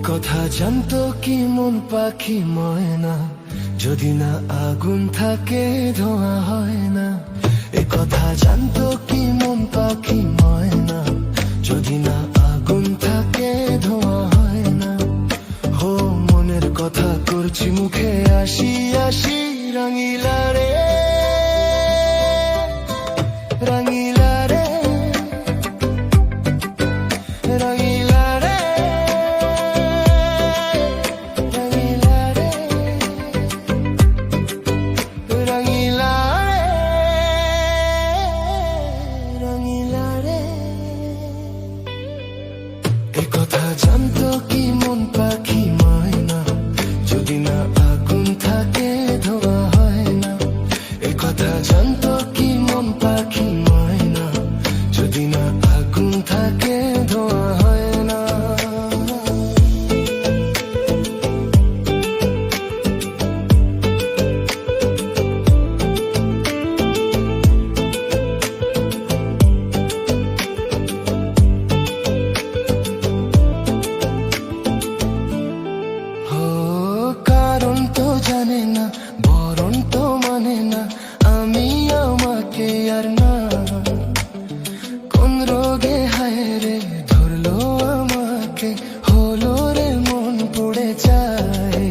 কথা জানতো কি মন পাখি ময়না, যদি না আগুন থাকে ধোঁয়া হয় না। এ কথা জানতো কি মন পাখি ময়না, যদি না আগুন থাকে ধোঁয়া হয় না। হো মনের কথা করছি মুখে আসি আসি, রাঙিলা রে রাঙিলা রে রাঙিলা রে রাঙিলা রে রাঙিলা রে রাঙিলা রে। এ কথা জানতো কি মন পাখি ময়না, যদি না আগুন থাকে ধোঁয়া হয় না। এ কথা জানতো কি মন পাখি ময়না, যদি না আগুন থাকে ধোঁয়া হয় না। কারণ তো জানে না, বরণ তো মানে না, আমি আমাকে আর না। কোন রোগে হায় রে ধরলো আমাকে, হলো রে মন পড়ে যায়।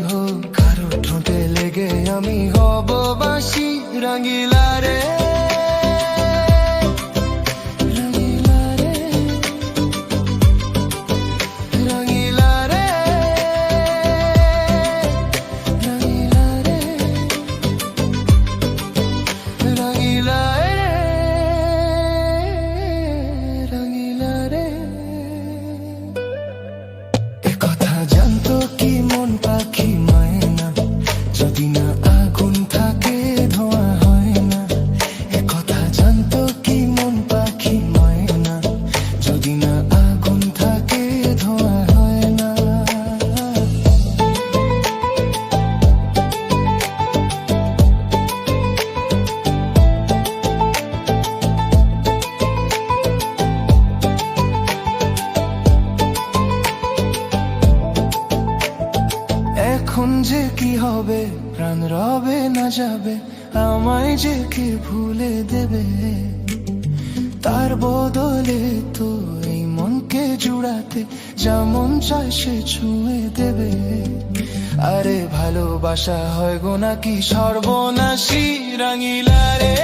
হো কারো ঠোঁটে লেগে আমি হব বাঁশি, রাঙিলা রে রাঙিলা রে রাঙিলা রে রাঙিলা রে রাঙিলা রে রাঙিলা রে। এ কথা জানতো কি মন পাখি ময়না, যদি না আগুন থাকে ধোঁয়া হয় না। এ কথা জানতো কি মন পাখি ময়না, যদি না আগুন থাকে ধোঁয়া হয় না। এখন যে কি হবে, প্রাণ রবে না যাবে, আমায় যে কে ভুলে দেবে। তার বদলে তো এই মনকে জুড়াতে যেমন চায় সে ছুঁয়ে দেবে। আরে ভালোবাসা হয় গো নাকি সর্বনাশী, রাঙিলা রে